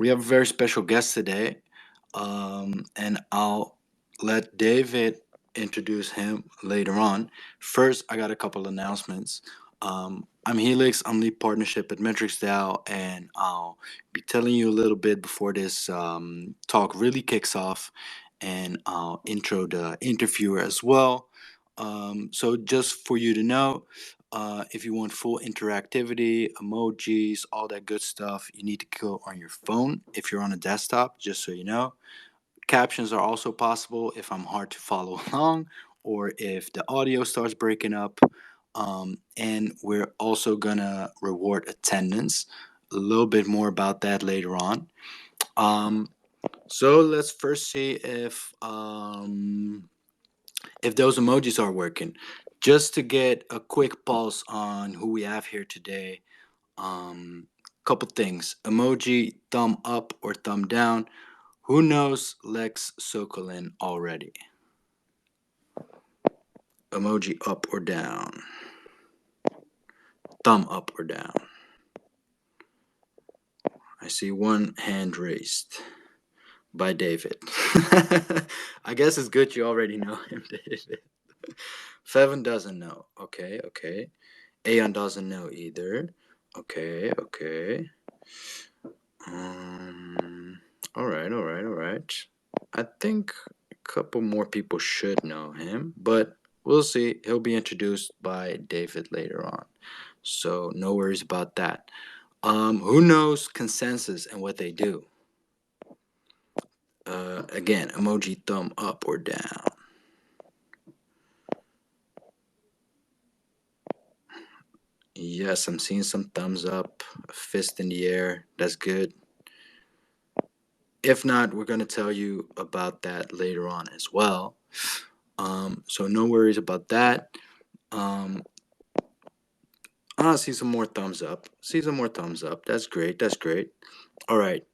We have a very special guest today, and I'll let David introduce him later on. First, I got a couple announcements. I'm Helix. I'm lead partnership at Metrics DAO, and I'll be telling you a little bit before this talk really kicks off, and I'll intro the interviewer as well. So just for you to know, if you want full interactivity, emojis, all that good stuff, you need to go on your phone. If you're on a desktop, just so you know, captions are also possible if I'm hard to follow along or if the audio starts breaking up. And we're also gonna reward attendance. A little bit more about that later on. Um, so let's first see if those emojis are working. Just to get a quick pulse on who we have here today, couple things. Emoji, thumb up or thumb down. Who knows Lex Sokolin already? Emoji up or down. Thumb up or down. I see one hand raised by David. I guess it's good you already know him, David. Fevin doesn't know. Okay. Aeon doesn't know either. Okay. All right. I think a couple more people should know him, but we'll see. He'll be introduced by David later on, so no worries about that. Who knows consensus and what they do? Again, emoji thumb up or down. Yes, I'm seeing some thumbs up, a fist in the air. That's good. If not, we're going to tell you about that later on as well. So no worries about that. See some more thumbs up. That's great. All right.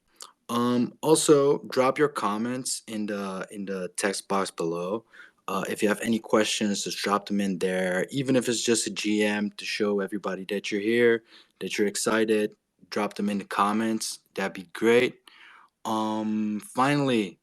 Also, drop your comments in the text box below. If you have any questions, just drop them in there. Even if it's just a GM to show everybody that you're here, that you're excited, drop them in the comments. That'd be great. Finally,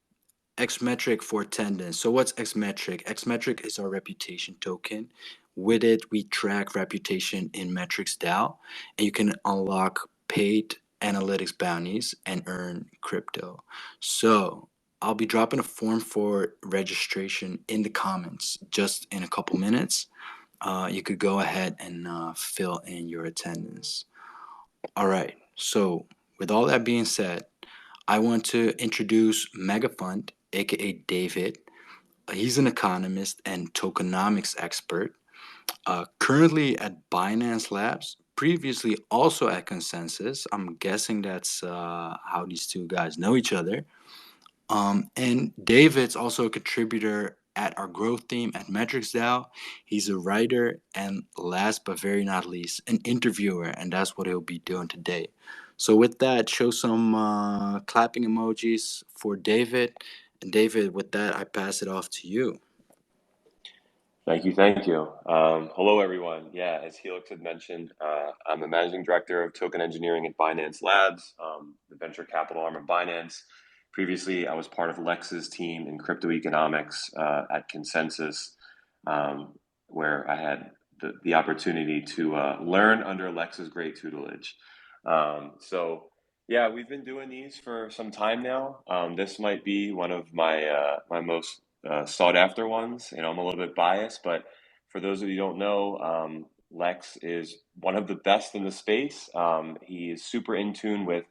Xmetric for attendance. So what's Xmetric? Xmetric is our reputation token. With it, we track reputation in Metrics DAO, and you can unlock paid analytics bounties and earn crypto. So I'll be dropping a form for registration in the comments just in a couple minutes. You could go ahead and fill in your attendance. All right. So with all that being said, I want to introduce Megafund, aka David. He's an economist and tokenomics expert, currently at Binance Labs, previously also at Consensus. I'm guessing that's how these two guys know each other. And David's also a contributor at our growth team at Metrics DAO. He's a writer and last but very not least, an interviewer, and that's what he'll be doing today. So with that, show some clapping emojis for David. And David, with that, I pass it off to you. Thank you. Hello, everyone. Yeah, as Helix had mentioned, I'm the managing director of token engineering at Binance Labs, the venture capital arm of Binance. Previously, I was part of Lex's team in cryptoeconomics at Consensus, where I had the opportunity to learn under Lex's great tutelage. Yeah, we've been doing these for some time now. This might be one of my most sought after ones. I'm a little bit biased, but for those of you who don't know, Lex is one of the best in the space. He is super in tune with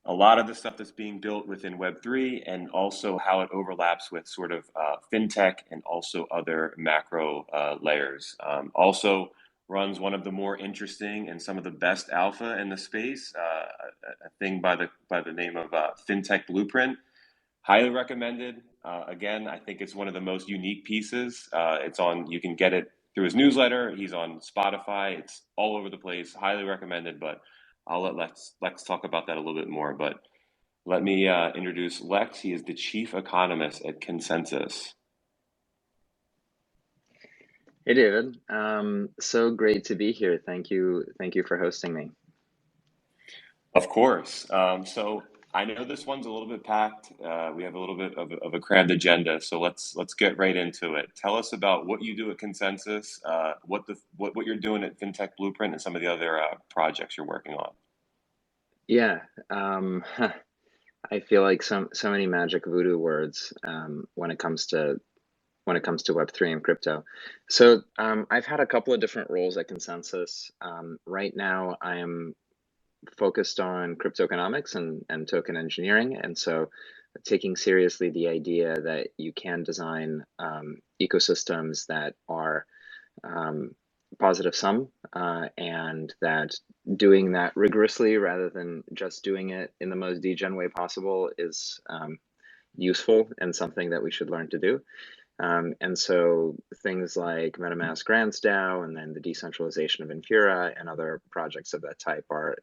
a lot of the stuff that's being built within Web3 and also how it overlaps with sort of fintech and also other macro layers. Also runs one of the more interesting and some of the best alpha in the space, a thing by the name of Fintech Blueprint. Highly recommended. Again, I think it's one of the most unique pieces. You can get it through his newsletter. He's on Spotify. It's all over the place. Highly recommended, but I'll let Lex talk about that a little bit more. But let me introduce Lex. He is the chief economist at Consensus. Hey, David. So great to be here. Thank you for hosting me. Of course. So I know this one's a little bit packed. We have a little bit of a crammed agenda, so let's get right into it. Tell us about what you do at Consensus, what you're doing at FinTech Blueprint, and some of the other projects you're working on. Yeah, I feel like so many magic voodoo words when it comes to Web3 and crypto. So I've had a couple of different roles at Consensus. Right now, I am focused on cryptoeconomics and token engineering, and so taking seriously the idea that you can design ecosystems that are positive sum, and that doing that rigorously rather than just doing it in the most degen way possible is useful and something that we should learn to do. And so things like MetaMask Grants DAO and then the decentralization of Infura and other projects of that type are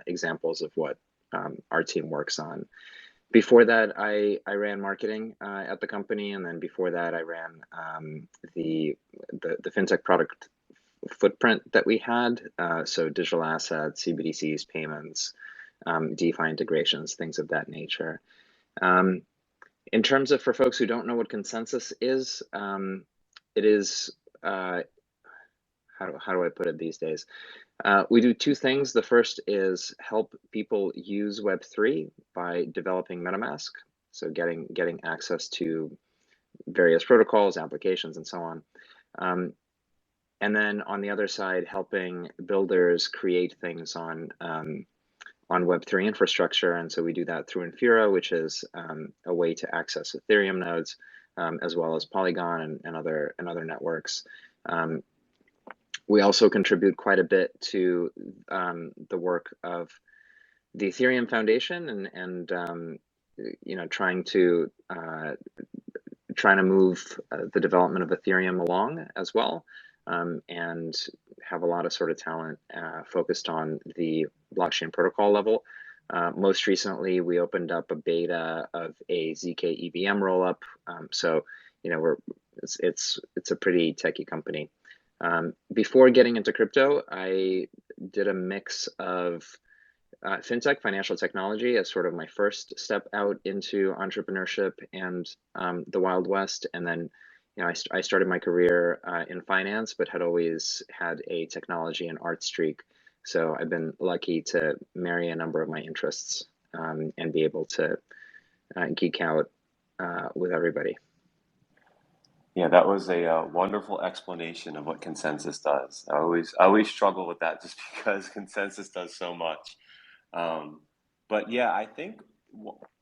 examples of what our team works on. Before that, I ran marketing at the company, and then before that, I ran the fintech product footprint that we had. So digital assets, CBDCs, payments, DeFi integrations, things of that nature. In terms of, for folks who don't know what Consensus is, it is, how do I put it these days? We do two things. The first is help people use Web3 by developing MetaMask, so getting access to various protocols, applications, and so on. And then on the other side, helping builders create things on Web3 infrastructure. And so we do that through Infura, which is a way to access Ethereum nodes, as well as Polygon and other networks. We also contribute quite a bit to the work of the Ethereum Foundation and you know, trying to move the development of Ethereum along as well, and have a lot of sort of talent focused on the blockchain protocol level. Most recently, we opened up a beta of a ZK EVM rollup. So, you know, it's a pretty techie company. Before getting into crypto, I did a mix of fintech, financial technology, as sort of my first step out into entrepreneurship and the Wild West. And then, you know, I started my career in finance, but had always had a technology and art streak. So I've been lucky to marry a number of my interests and be able to geek out with everybody. Yeah, that was a wonderful explanation of what Consensus does. I always struggle with that just because Consensus does so much. But yeah, I think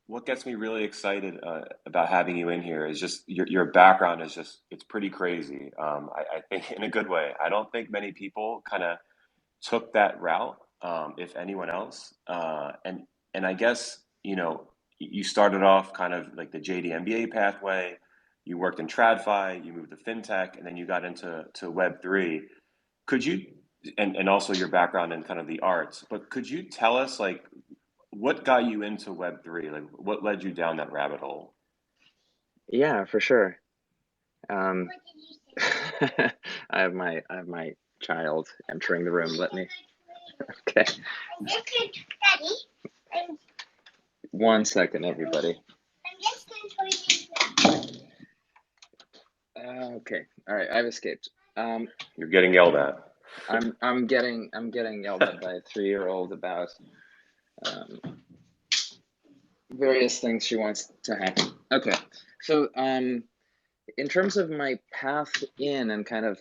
what gets me really excited about having you in here is just your background is just, it's pretty crazy. I think in a good way. I don't think many people kind of took that route, if anyone else. And I guess, you know, you started off kind of like the JD MBA pathway. You worked in TradFi, you moved to fintech, and then you got into Web3. Could you, and also your background in kind of the arts, but could you tell us like what got you into Web3? Like what led you down that rabbit hole? Yeah, for sure. I have my child entering the room. Let me. Okay. 1 second, everybody. Okay. All right. I've escaped. You're getting yelled at. I'm getting yelled at by a 3-year-old about various things she wants to happen. Okay. So in terms of my path in and kind of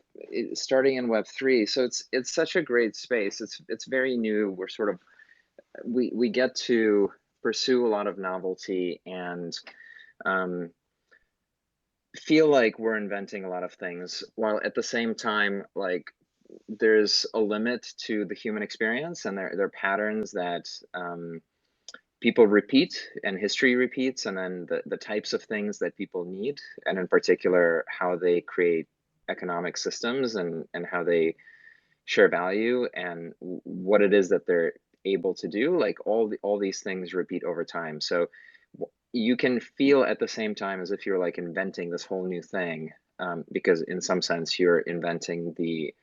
starting in Web3, so it's such a great space. It's very new. We're sort of we get to pursue a lot of novelty and feel like we're inventing a lot of things, while at the same time, like there's a limit to the human experience, and there are patterns that people repeat and history repeats, and then the types of things that people need, and in particular how they create economic systems and how they share value and what it is that they're able to do. Like all these things repeat over time. So you can feel at the same time as if you're like inventing this whole new thing, because in some sense you're inventing the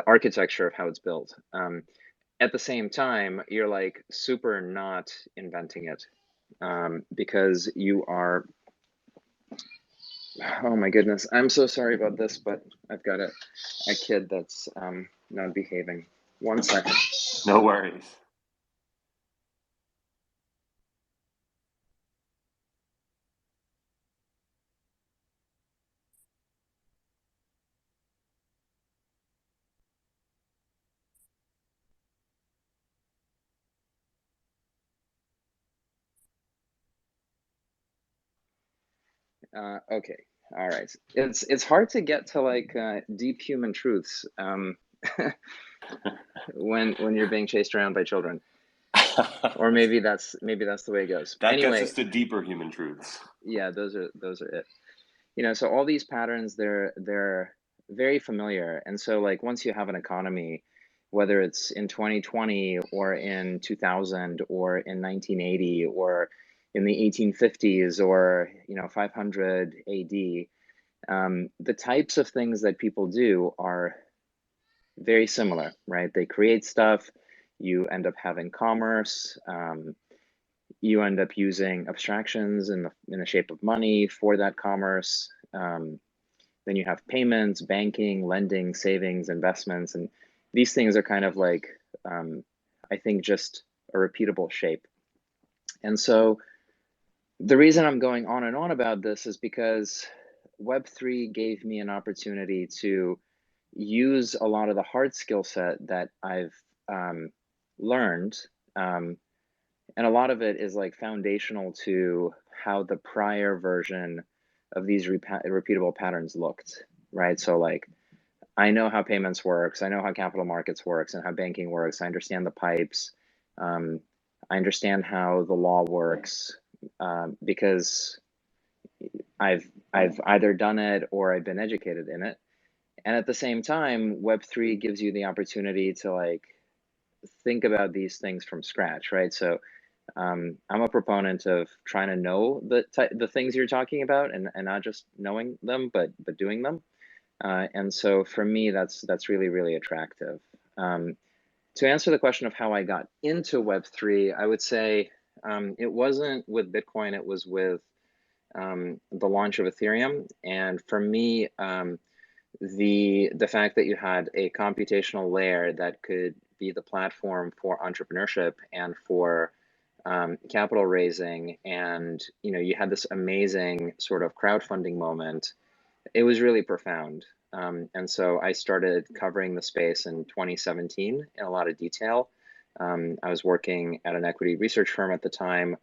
architecture of how it's built. And at the same time, you're like super not inventing it, because you are, oh my goodness, I'm so sorry about this, but I've got a kid that's not behaving. 1 second. No worries. Okay, all right. It's hard to get to like deep human truths when you're being chased around by children, or maybe that's the way it goes. That gets Anyway, us to deeper human truths. yeah, those are it. You know, so all these patterns, they're very familiar, and so like once you have an economy, whether it's in 2020 or in 2000 or in 1980 or in the 1850s or 500 AD, the types of things that people do are very similar, right? They create stuff, you end up having commerce, you end up using abstractions in the shape of money for that commerce. Then you have payments, banking, lending, savings, investments, and these things are kind of like, I think, just a repeatable shape. And so the reason I'm going on and on about this is because Web3 gave me an opportunity to use a lot of the hard skill set that I've learned. And a lot of it is like foundational to how the prior version of these repeatable patterns looked, right? So like, I know how payments works, I know how capital markets works and how banking works. I understand the pipes. I understand how the law works, because I've either done it or I've been educated in it. And at the same time, Web3 gives you the opportunity to like think about these things from scratch, right? So I'm a proponent of trying to know the things you're talking about, and not just knowing them, but doing them. And so for me, that's really, really attractive. To answer the question of how I got into Web3, I would say it wasn't with Bitcoin, it was with the launch of Ethereum. And for me, the fact that you had a computational layer that could be the platform for entrepreneurship and for capital raising, and you had this amazing sort of crowdfunding moment. It was really profound. And so I started covering the space in 2017 in a lot of detail. I was working at an equity research firm at the time,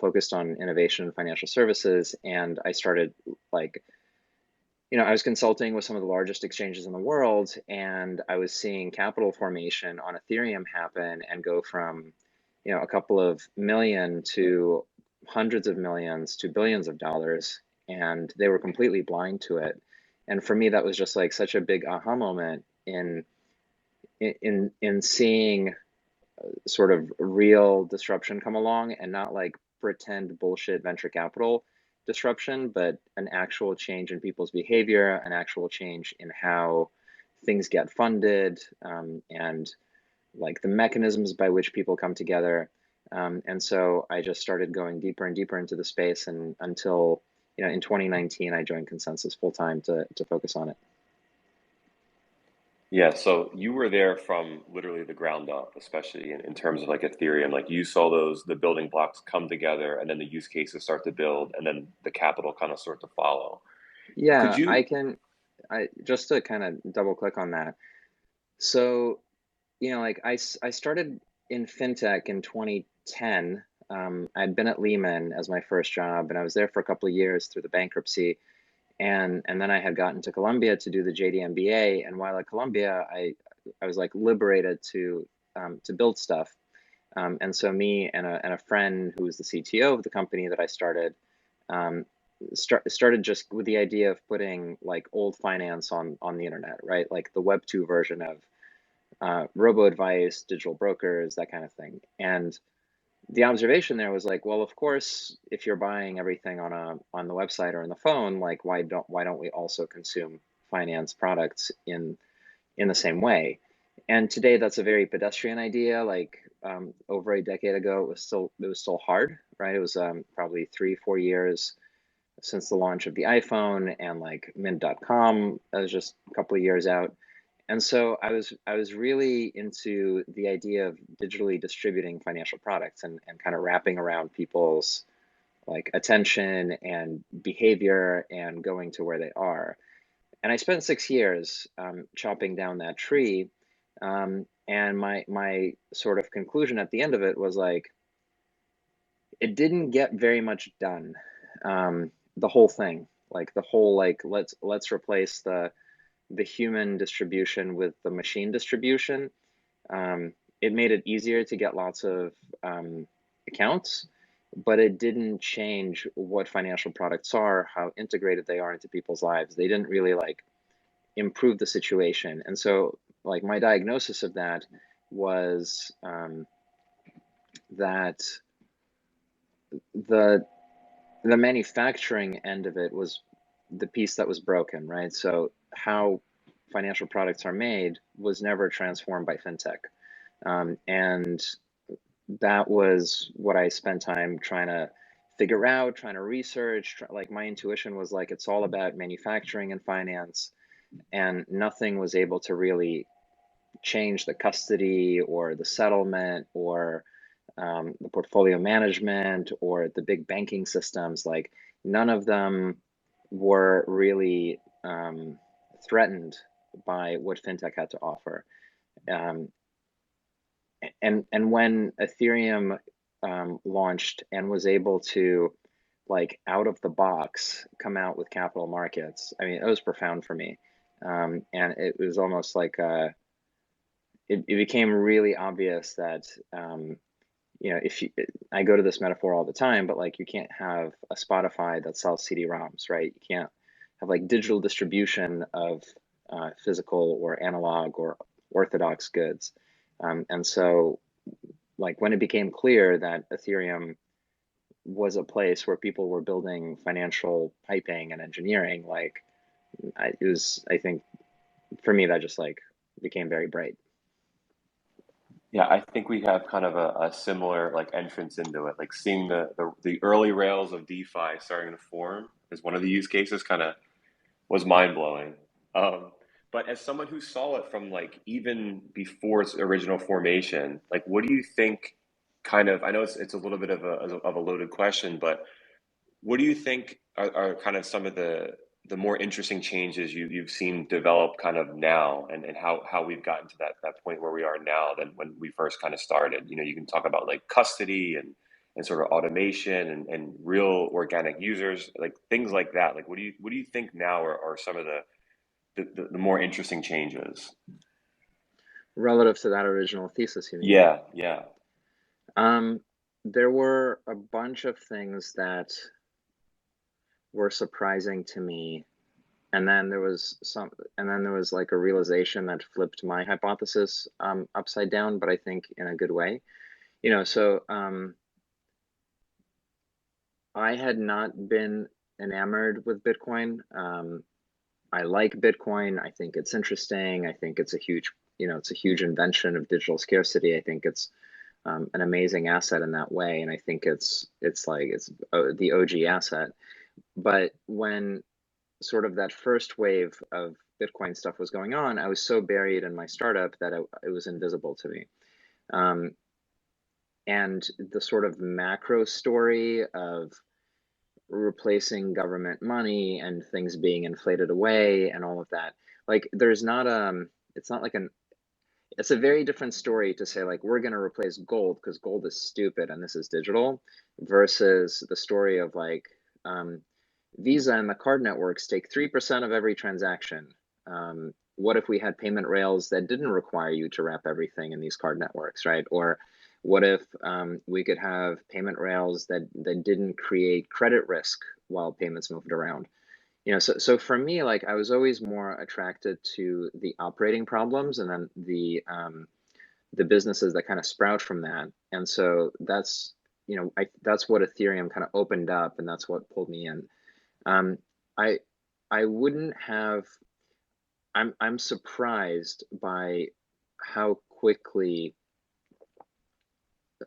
focused on innovation and financial services. And I started like, I was consulting with some of the largest exchanges in the world, and I was seeing capital formation on Ethereum happen and go from, a couple of million to hundreds of millions to billions of dollars, and they were completely blind to it. And for me, that was just like such a big aha moment in seeing sort of real disruption come along, and not like pretend bullshit venture capital disruption, but an actual change in people's behavior, an actual change in how things get funded, and like the mechanisms by which people come together. And so I just started going deeper and deeper into the space, and until in 2019, I joined Consensus full time to focus on it. Yeah, so you were there from literally the ground up, especially in terms of like Ethereum. Like you saw the building blocks come together, and then the use cases start to build, and then the capital kind of start to follow. Could Yeah, you? I just to kind of double click on that. So, like I started in fintech in 2010. I'd been at Lehman as my first job, and I was there for a couple of years through the bankruptcy. And then I had gotten to Columbia to do the JD MBA. And while at Columbia, I was like liberated to build stuff. And so me and a friend who was the CTO of the company that I started, started just with the idea of putting like old finance on the internet, right? Like the Web2 version of robo advice, digital brokers, that kind of thing. And the observation there was like, well, of course, if you're buying everything on the website or on the phone, like why don't we also consume finance products in the same way? And today that's a very pedestrian idea. Like over a decade ago, it was still hard, right? It was probably 3-4 years since the launch of the iPhone, and like mint.com was just a couple of years out. And so I was really into the idea of digitally distributing financial products, and kind of wrapping around people's like attention and behavior and going to where they are. And I spent 6 years chopping down that tree. And my sort of conclusion at the end of it was like, it didn't get very much done. The whole thing, like the whole, like, let's replace the human distribution with the machine distribution. It made it easier to get lots of accounts, but it didn't change what financial products are, how integrated they are into people's lives. They didn't really like improve the situation. And so like my diagnosis of that was that the manufacturing end of it was the piece that was broken, right? So how financial products are made was never transformed by fintech. And that was what I spent time trying to figure out, trying to research. Like my intuition was like, it's all about manufacturing and finance, and nothing was able to really change the custody or the settlement or the portfolio management or the big banking systems. Like none of them were really threatened by what fintech had to offer. Um, and when Ethereum launched and was able to, like, out of the box come out with capital markets, I mean, it was profound for me. And it was almost like it became really obvious that you know, if you, I go to this metaphor all the time, but like you can't have a Spotify that sells CD-ROMs, right? You can't have like digital distribution of physical or analog or orthodox goods. And so like when it became clear that Ethereum was a place where people were building financial piping and engineering, like it was, I think for me, that just like became very bright. Yeah, I think we have kind of a similar like entrance into it, like seeing the early rails of DeFi starting to form as one of the use cases kind of was mind blowing. Um, but as someone who saw it from like even before its original formation, like what do you think kind of, I know it's a little bit of a loaded question, but what do you think are kind of some of the more interesting changes you've seen develop kind of now, and how we've gotten to that point where we are now than when we first kind of started? You know, you can talk about like custody and sort of automation and real organic users, like things like that. Like what do you think now are some of the more interesting changes? Relative to that original thesis, you mean? Yeah, yeah. Um, there were a bunch of things that were surprising to me, and then there was like a realization that flipped my hypothesis upside down, but I think in a good way. You know, so I had not been enamored with Bitcoin. I like Bitcoin. I think it's interesting. I think it's a huge, you know, it's a huge invention of digital scarcity. I think it's an amazing asset in that way, and I think it's the OG asset. But when sort of that first wave of Bitcoin stuff was going on, I was so buried in my startup that it was invisible to me. Um, and the sort of macro story of replacing government money and things being inflated away and all of that, like there's not it's not like an it's a very different story to say like we're going to replace gold because gold is stupid and this is digital, versus the story of like Visa and the card networks take 3% of every transaction. What if we had payment rails that didn't require you to wrap everything in these card networks, right? Or what if we could have payment rails that didn't create credit risk while payments moved around? You know, so for me, like I was always more attracted to the operating problems, and then the businesses that kind of sprout from that. And so that's, you know, that's what Ethereum kind of opened up, and that's what pulled me in. Um, I I wouldn't have. I'm surprised by how quickly,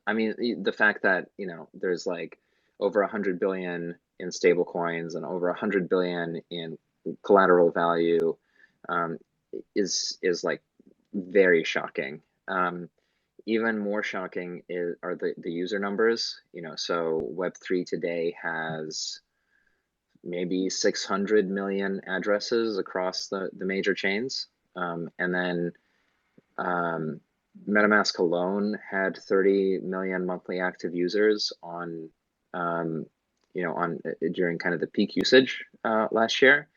I mean, the fact that, you know, there's like over 100 billion in stable coins and over 100 billion in collateral value is like very shocking. Even more shocking are the user numbers. You know, so Web3 today has maybe 600 million addresses across the major chains. And then MetaMask alone had 30 million monthly active users on, you know, during kind of the peak usage last year.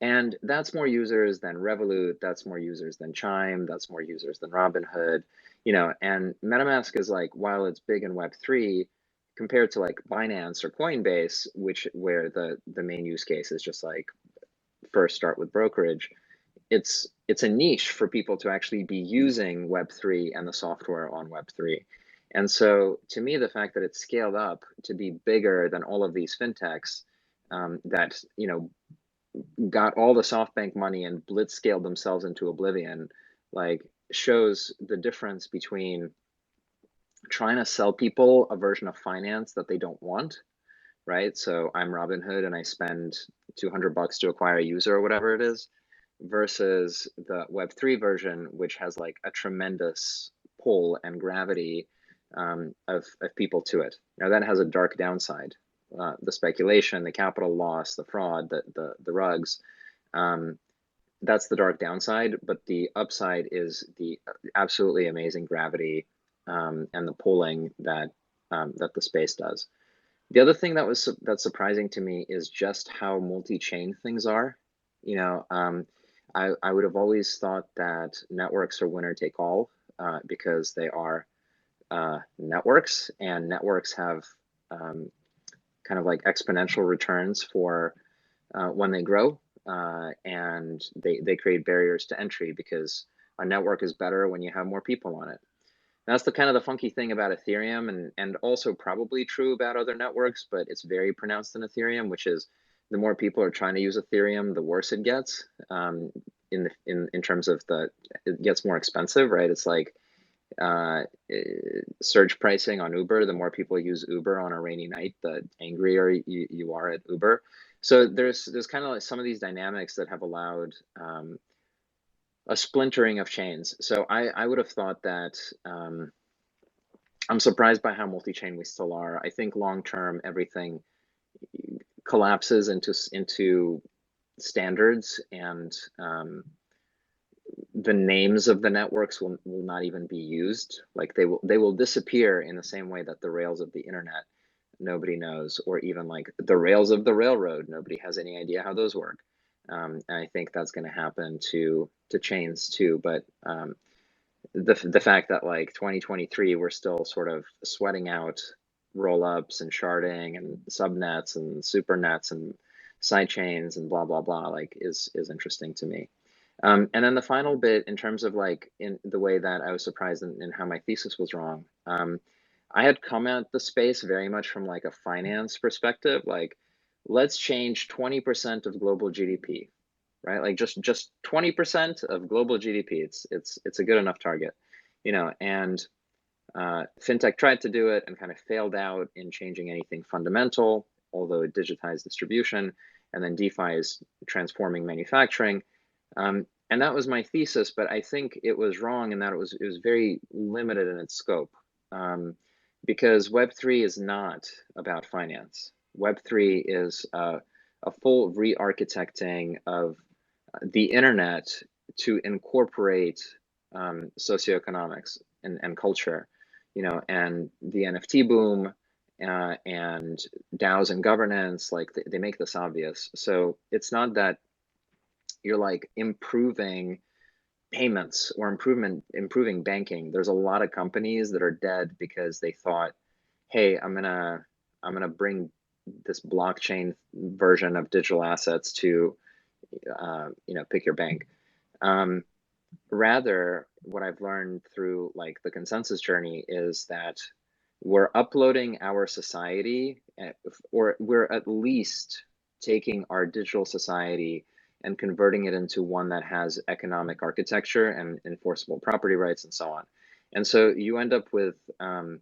And that's more users than Revolut, that's more users than Chime, that's more users than Robinhood, you know, and MetaMask is like, while it's big in Web3, compared to like Binance or Coinbase, where the main use case is just like first start with brokerage, it's a niche for people to actually be using Web3 and the software on Web3. And so to me, the fact that it's scaled up to be bigger than all of these fintechs that, you know, got all the SoftBank money and blitz scaled themselves into oblivion, like shows the difference between trying to sell people a version of finance that they don't want, right? So I'm Robinhood and I spend $200 to acquire a user or whatever it is, versus the Web3 version, which has like a tremendous pull and gravity of people to it. Now that has a dark downside. The speculation, the capital loss, the fraud, the rugs, that's the dark downside. But the upside is the absolutely amazing gravity and the pulling that that the space does. The other thing that's surprising to me is just how multi-chain things are. You know, I would have always thought that networks are winner take all because they are networks, and networks have kind of like exponential returns for when they grow, and they create barriers to entry because a network is better when you have more people on it. That's the kind of the funky thing about Ethereum, and also probably true about other networks, but it's very pronounced in Ethereum, which is the more people are trying to use Ethereum, the worse it gets. In terms of it gets more expensive, right? It's like surge pricing on Uber. The more people use Uber on a rainy night, the angrier you are at Uber. So there's kind of like some of these dynamics that have allowed a splintering of chains. So I would have thought that I'm surprised by how multi-chain we still are. I think long term everything collapses into standards, and the names of the networks will not even be used. Like they will disappear in the same way that the rails of the internet nobody knows, or even like the rails of the railroad, nobody has any idea how those work. And I think that's going to happen to chains too. But the fact that like 2023 we're still sort of sweating out roll-ups and sharding and subnets and supernets and side chains and blah blah blah, like is interesting to me. And then the final bit, in terms of like in the way that I was surprised in how my thesis was wrong, I had come at the space very much from like a finance perspective, like let's change 20% of global GDP, right? Like just 20% of global GDP. It's a good enough target, you know. And fintech tried to do it and kind of failed out in changing anything fundamental, although it digitized distribution. And then DeFi is transforming manufacturing. And that was my thesis, but I think it was wrong in that it was very limited in its scope, because Web3 is not about finance. Web3 is a full re-architecting of the internet to incorporate socioeconomics and culture, you know, and the NFT boom and DAOs and governance, like they make this obvious. So it's not that you're like improving payments or improving banking. There's a lot of companies that are dead because they thought, hey, I'm gonna bring this blockchain version of digital assets to you know, pick your bank. Rather, what I've learned through like the consensus journey is that we're uploading our society, or we're at least taking our digital society and converting it into one that has economic architecture and enforceable property rights and so on. And so you end up with a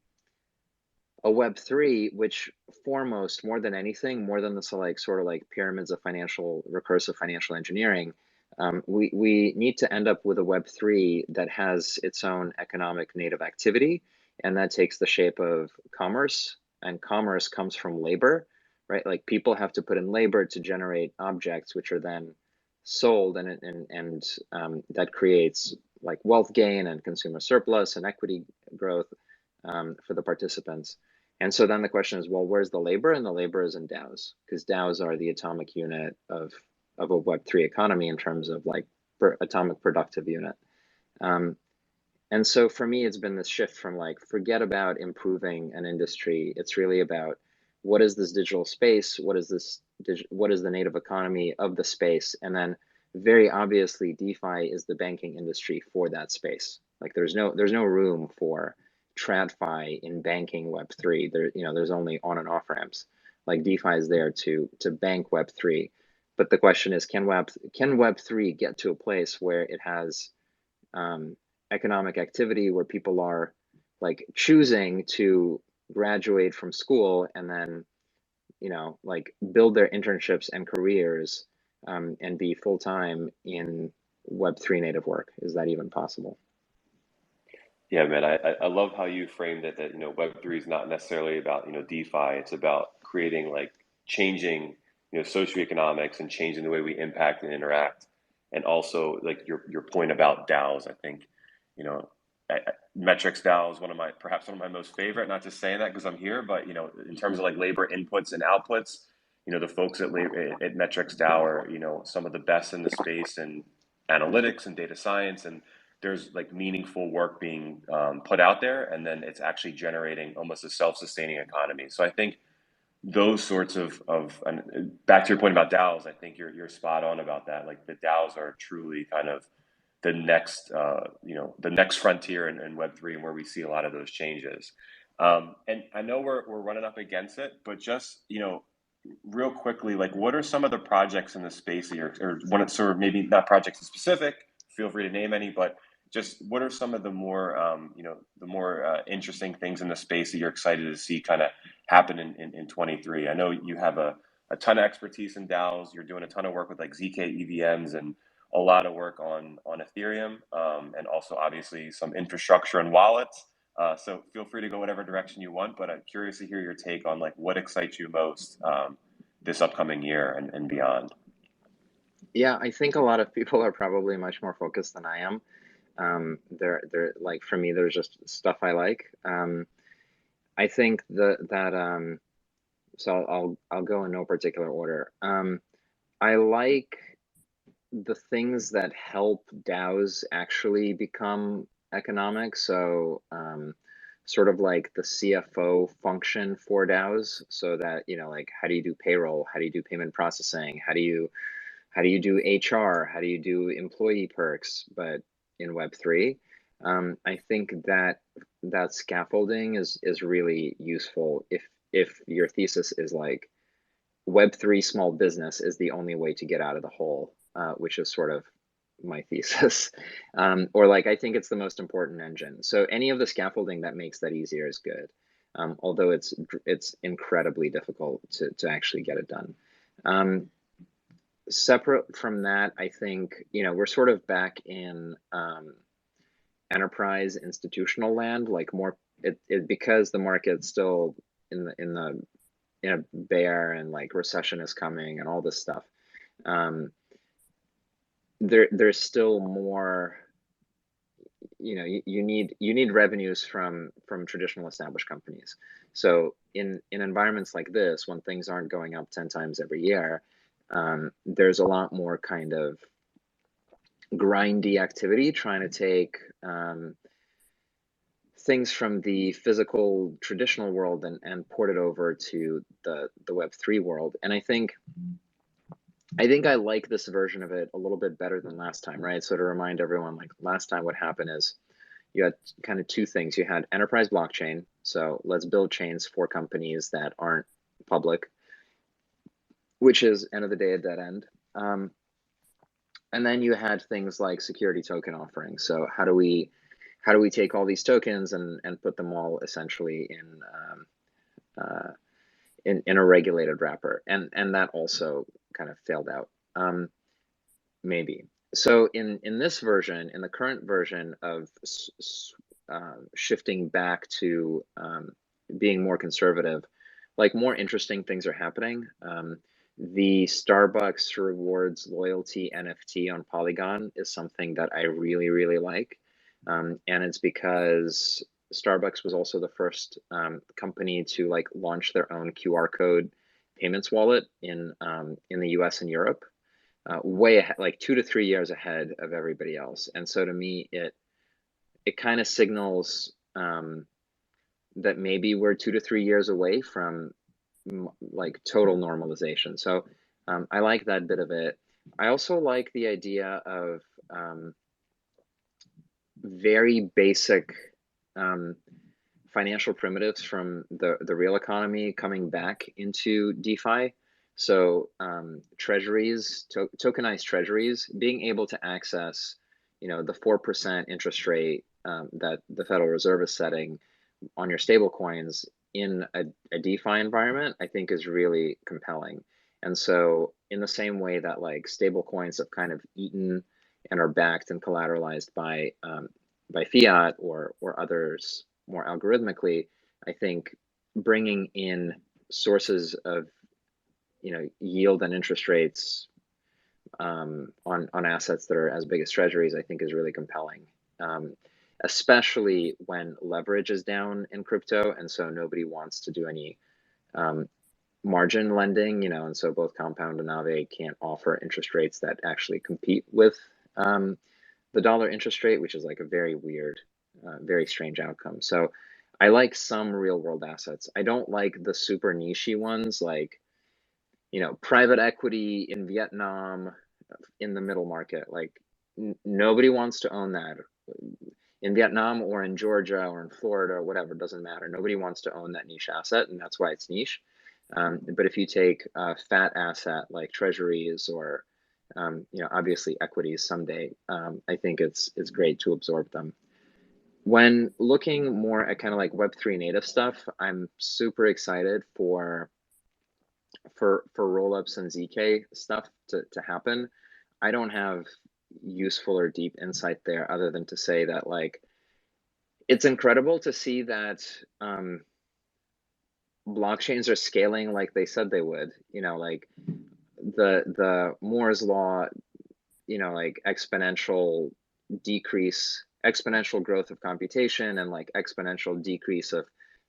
Web3, which foremost, more than anything, more than this like sort of like pyramids of recursive financial engineering, we need to end up with a Web3 that has its own economic native activity, and that takes the shape of commerce, and commerce comes from labor, right? Like people have to put in labor to generate objects, which are then sold, and that creates like wealth gain and consumer surplus and equity growth for the participants. And so then the question is, well, where's the labor? And the labor is in DAOs, because DAOs are the atomic unit of a Web3 economy in terms of like atomic productive unit. And so for me, it's been this shift from like, forget about improving an industry. It's really about what is this digital space? What is the native economy of the space? And then very obviously, DeFi is the banking industry for that space. Like there's no room for TradFi in banking Web3. There's only on and off ramps. Like DeFi is there to bank Web3. But the question is, can Web3 get to a place where it has economic activity, where people are like choosing to graduate from school and then, like build their internships and careers and be full-time in Web3 native work? Is that even possible? Yeah, man, I love how you framed it that, Web3 is not necessarily about, DeFi. It's about creating like changing, socioeconomics and changing the way we impact and interact. And also like your point about DAOs, I think, metrics DAO is perhaps one of my most favorite, not just saying that because I'm here, but, in terms of like labor inputs and outputs, the folks at metrics DAO are, some of the best in the space in analytics and data science, and there's like meaningful work being put out there, and then it's actually generating almost a self-sustaining economy. So I think those sorts of and back to your point about DAOs, I think you're spot on about that. Like the DAOs are truly kind of the next the next frontier in Web3, and where we see a lot of those changes. And I know we're running up against it, but just real quickly, like what are some of the projects in the space that or one sort of maybe not projects specific, feel free to name any, but just what are some of the more interesting things in the space that you're excited to see kind of happen in 23? I know you have a ton of expertise in DAOs. You're doing a ton of work with like ZK EVMs and a lot of work on Ethereum, and also obviously some infrastructure and wallets. So feel free to go whatever direction you want, but I'm curious to hear your take on like what excites you most this upcoming year and beyond. Yeah, I think a lot of people are probably much more focused than I am. They're like, for me, there's just stuff I like. I think so I'll go in no particular order. I like the things that help DAOs actually become economic. So sort of like the CFO function for DAOs, so that, like, how do you do payroll? How do you do payment processing? How do you do HR? How do you do employee perks, but in Web3? I think that scaffolding is really useful if your thesis is like Web3 small business is the only way to get out of the hole, which is sort of my thesis. Or like, I think it's the most important engine. So any of the scaffolding that makes that easier is good. Although it's incredibly difficult to actually get it done. Separate from that, I think, we're sort of back in enterprise institutional land, like more because the market's still in a bear, and like recession is coming and all this stuff. There's still more, you need revenues from traditional established companies. So in environments like this, when things aren't going up 10 times every year, there's a lot more kind of grindy activity trying to take things from the physical traditional world and port it over to the Web3 world. And I think I like this version of it a little bit better than last time, right? So to remind everyone, like last time what happened is you had kind of two things. You had enterprise blockchain. So let's build chains for companies that aren't public, which is, end of the day, a dead end. And then you had things like security token offerings. So how do we take all these tokens and put them all essentially in a regulated wrapper? And that also kind of failed out. Maybe. So in this version, in the current version of shifting back to being more conservative, like more interesting things are happening. The Starbucks rewards loyalty NFT on Polygon is something that I really, really like. And it's because Starbucks was also the first company to like launch their own QR code payments wallet in the US and Europe, way ahead, like 2 to 3 years ahead of everybody else. And so to me, it kind of signals that maybe we're 2 to 3 years away from like total normalization. So I like that bit of it. I also like the idea of very basic financial primitives from the real economy coming back into DeFi. So treasuries, tokenized treasuries, being able to access, the 4% interest rate that the Federal Reserve is setting on your stable coins in a DeFi environment, I think is really compelling. And so in the same way that like stable coins have kind of eaten and are backed and collateralized by fiat or others more algorithmically, I think bringing in sources of yield and interest rates on assets that are as big as treasuries, I think is really compelling. Especially when leverage is down in crypto, and so nobody wants to do any margin lending, and so both Compound and Aave can't offer interest rates that actually compete with the dollar interest rate, which is like a very weird, very strange outcome. So I like some real world assets. I don't like the super niche ones like, private equity in Vietnam in the middle market. Like nobody wants to own that. In Vietnam or in Georgia or in Florida or whatever, it doesn't matter. Nobody wants to own that niche asset, and that's why it's niche. But if you take a fat asset like treasuries or obviously equities someday, I think it's great to absorb them. When looking more at kind of like Web3 native stuff, I'm super excited for rollups and ZK stuff to happen. I don't have useful or deep insight there other than to say that like it's incredible to see that blockchains are scaling like they said they would. Like the Moore's law, like exponential growth of computation and like exponential decrease of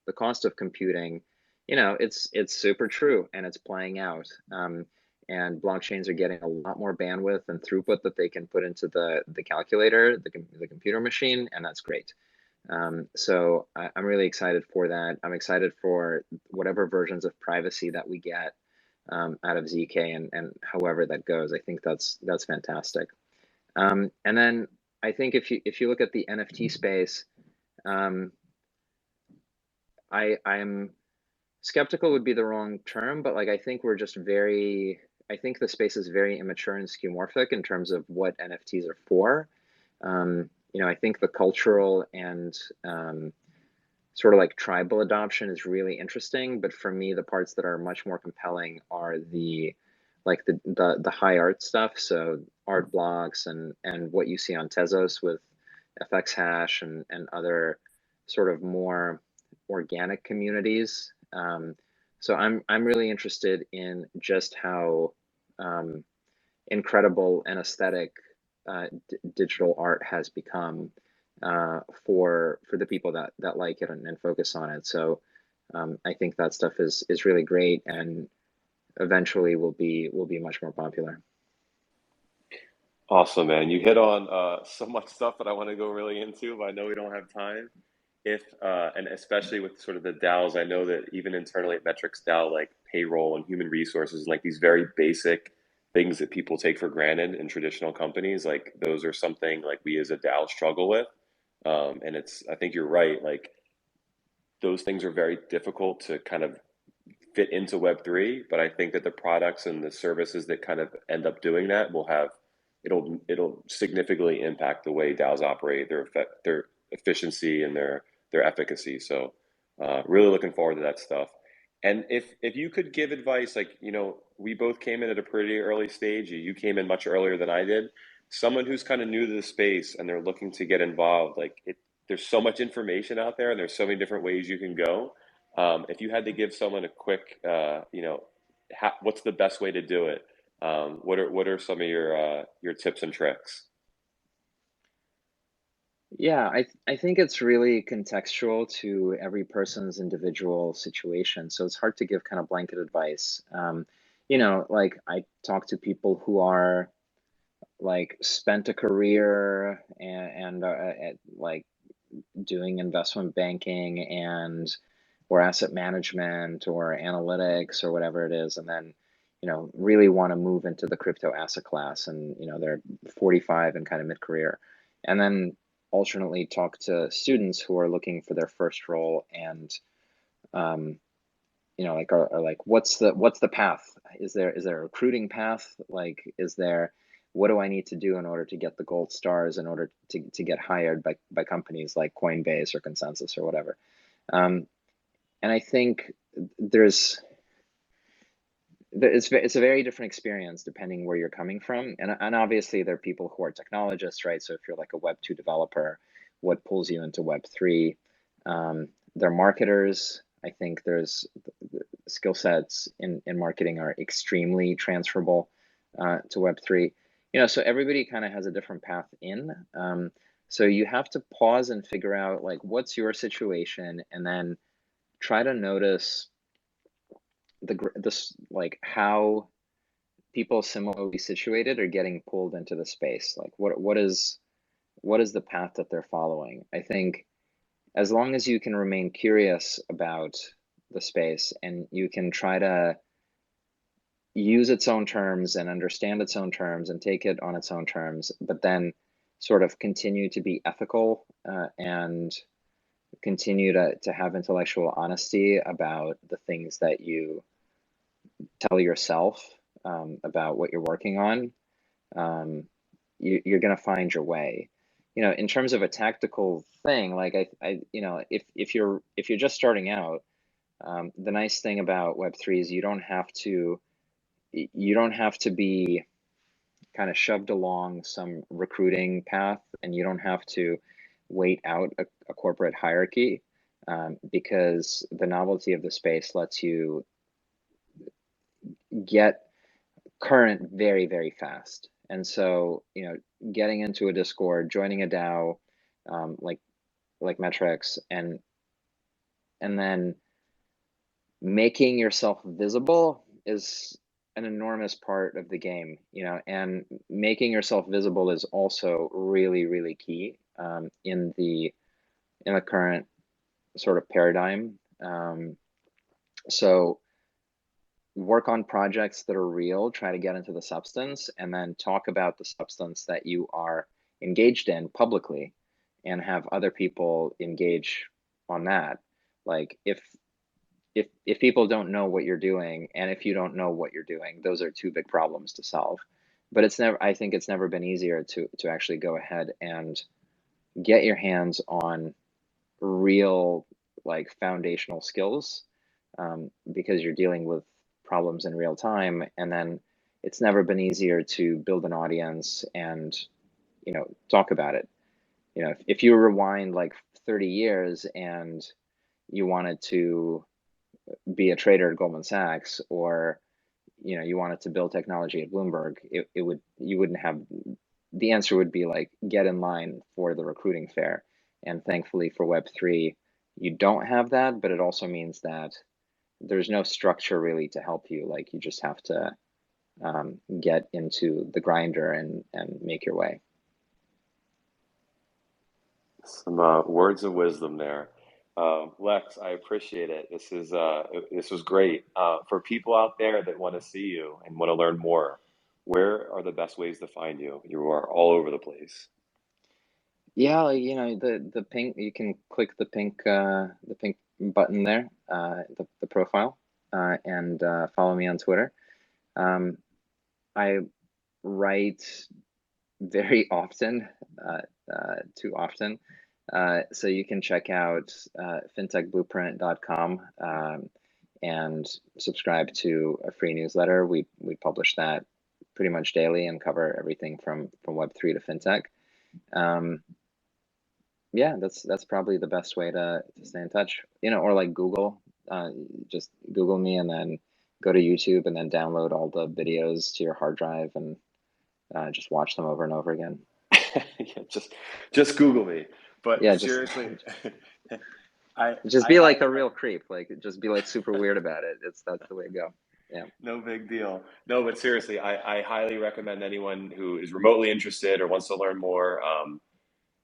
the cost of computing. It's super true and it's playing out. And blockchains are getting a lot more bandwidth and throughput that they can put into the calculator, the computer machine, and that's great. So I'm really excited for that. I'm excited for whatever versions of privacy that we get out of ZK and however that goes. I think that's fantastic. And then I think if you look at the NFT space, I'm skeptical would be the wrong term, but like I think I think the space is very immature and skeuomorphic in terms of what NFTs are for. I think the cultural and sort of like tribal adoption is really interesting, but for me, the parts that are much more compelling are the high art stuff. So art blocks and what you see on Tezos with FX Hash and other sort of more organic communities. So I'm really interested in just how incredible and aesthetic digital art has become for the people that like it and focus on it. So I think that stuff is really great and eventually will be much more popular. Awesome, man. You hit on so much stuff that I want to go really into, but I know we don't have time. And especially with sort of the DAOs, I know that even internally at Metrics DAO, like payroll and human resources, like these very basic things that people take for granted in traditional companies, like those are something like we as a DAO struggle with. And I think you're right. Like those things are very difficult to kind of fit into Web3, but I think that the products and the services that kind of end up doing that will have it'll significantly impact the way DAOs operate, their efficiency and their efficacy. So really looking forward to that stuff. And if you could give advice, like, we both came in at a pretty early stage. You came in much earlier than I did. Someone who's kind of new to the space and they're looking to get involved, there's so much information out there and there's so many different ways you can go. If you had to give someone a quick, what's the best way to do it? What are some of your tips and tricks? Yeah, I think it's really contextual to every person's individual situation. So it's hard to give kind of blanket advice. Like I talk to people who are like spent a career and at like doing investment banking and or asset management or analytics or whatever it is, and then really want to move into the crypto asset class, and they're 45 and kind of mid-career, and then alternately talk to students who are looking for their first role and like are like what's the path? Is there a recruiting path? Like what do I need to do in order to get the gold stars in order to get hired by companies like Coinbase or Consensus or whatever? And I think it's a very different experience depending where you're coming from. And obviously there are people who are technologists, right? So if you're like a Web2 developer, what pulls you into Web3? They're marketers. I think there's skill sets in marketing are extremely transferable to Web3. So everybody kind of has a different path in. So you have to pause and figure out like what's your situation, and then try to notice like how people similarly situated are getting pulled into the space. Like what is the path that they're following? I think as long as you can remain curious about the space and you can try to use its own terms and understand its own terms and take it on its own terms, but then sort of continue to be ethical and continue to have intellectual honesty about the things that you tell yourself about what you're working on, you're going to find your way. In terms of a tactical thing, like if you're just starting out, the nice thing about Web3 is you don't have to be kind of shoved along some recruiting path, and you don't have to wait out a corporate hierarchy, because the novelty of the space lets you get current very, very fast. And so, getting into a Discord, joining a DAO, like Metrics, and then making yourself visible is an enormous part of the game, and making yourself visible is also really, really key in the current sort of paradigm. So work on projects that are real, try to get into the substance, and then talk about the substance that you are engaged in publicly and have other people engage on that. Like if people don't know what you're doing, and if you don't know what you're doing, those are two big problems to solve. But I think it's never been easier to actually go ahead and get your hands on real like foundational skills, because you're dealing with problems in real time. And then it's never been easier to build an audience and talk about it. If you rewind like 30 years and you wanted to be a trader at Goldman Sachs, or you wanted to build technology at Bloomberg, you wouldn't have, the answer would be like, get in line for the recruiting fair. And thankfully for Web3, you don't have that, but it also means that there's no structure really to help you. Like you just have to get into the grinder and make your way. Some words of wisdom there. Lex, I appreciate it. This was great. For people out there that want to see you and want to learn more, where are the best ways to find you? You are all over the place. Yeah, the pink, you can click the pink button there, the profile, and follow me on Twitter. I write very often, too often. So you can check out fintechblueprint.com and subscribe to a free newsletter. We publish that pretty much daily and cover everything from Web3 to fintech. Yeah, that's probably the best way to stay in touch. Or like Google, just Google me and then go to YouTube and then download all the videos to your hard drive and just watch them over and over again. Yeah, just Google me. But Yeah, seriously, just I be like highly a real creep. Like, just be like super weird about it. That's the way to go. Yeah. no big deal. No, but seriously, I highly recommend anyone who is remotely interested or wants to learn more,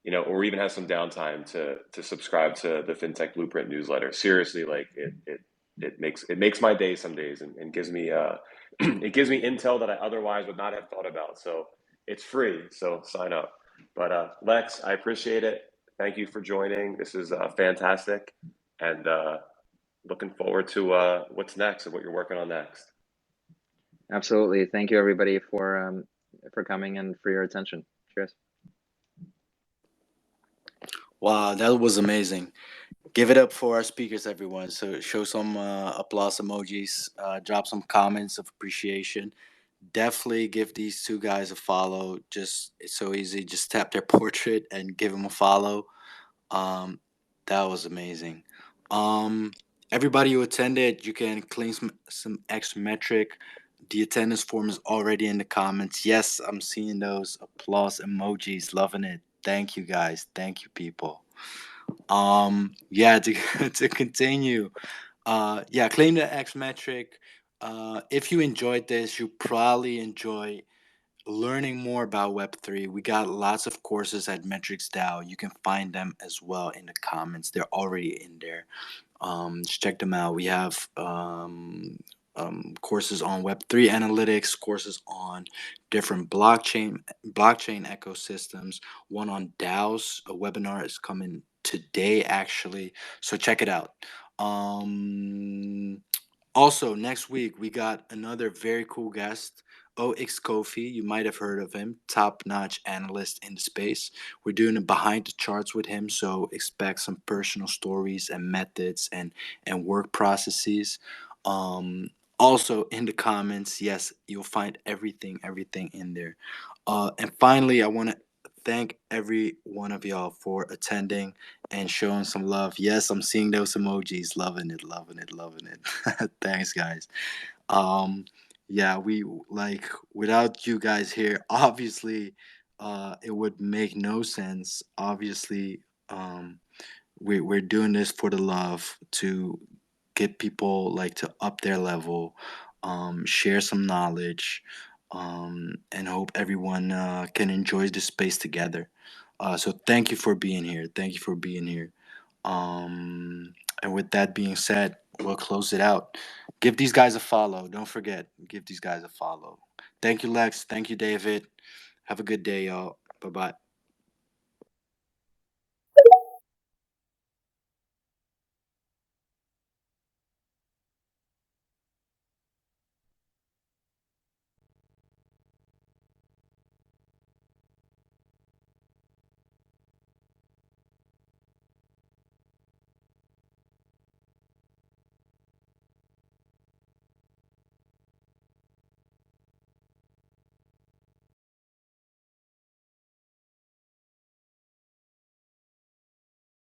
or even has some downtime to subscribe to the FinTech Blueprint newsletter. Seriously, like it makes my day some days and gives me it gives me intel that I otherwise would not have thought about. So it's free, so sign up. But Lex, I appreciate it. Thank you for joining. This is fantastic, and looking forward to what's next and what you're working on next. Absolutely. Thank you, everybody, for coming and for your attention. Cheers. Wow, that was amazing. Give it up for our speakers, everyone. So show some applause emojis, drop some comments of appreciation. Definitely give these two guys a follow. Just it's so easy. Just tap their portrait and give them a follow. That was amazing. Everybody who attended, you can claim some extra metric. The attendance form is already in the comments. Yes, I'm seeing those applause emojis. Loving it. Thank you guys. Thank you, people. Yeah, to to continue. Yeah, claim the X metric. If you enjoyed this, you probably enjoy learning more about Web3. We got lots of courses at Metrics DAO. You can find them as well in the comments. They're already in there. Just check them out. We have courses on Web3 analytics, courses on different blockchain ecosystems. One on DAOs. A webinar is coming today, actually. So check it out. Also, next week we got another very cool guest. OX Kofi, you might have heard of him, top-notch analyst in the space. We're doing a behind the charts with him, so expect some personal stories and methods and work processes. Also in the comments, yes, you'll find everything in there. And finally, I want to thank every one of y'all for attending and showing some love. Yes, I'm seeing those emojis, loving it. Thanks, guys. Yeah, we like without you guys here, obviously, it would make no sense. Obviously, we're doing this for the love to get people like to up their level, share some knowledge, and hope everyone can enjoy this space together. So thank you for being here. Thank you for being here. And with that being said, we'll close it out. Give these guys a follow. Don't forget, give these guys a follow. Thank you, Lex. Thank you, David. Have a good day, y'all. Bye bye.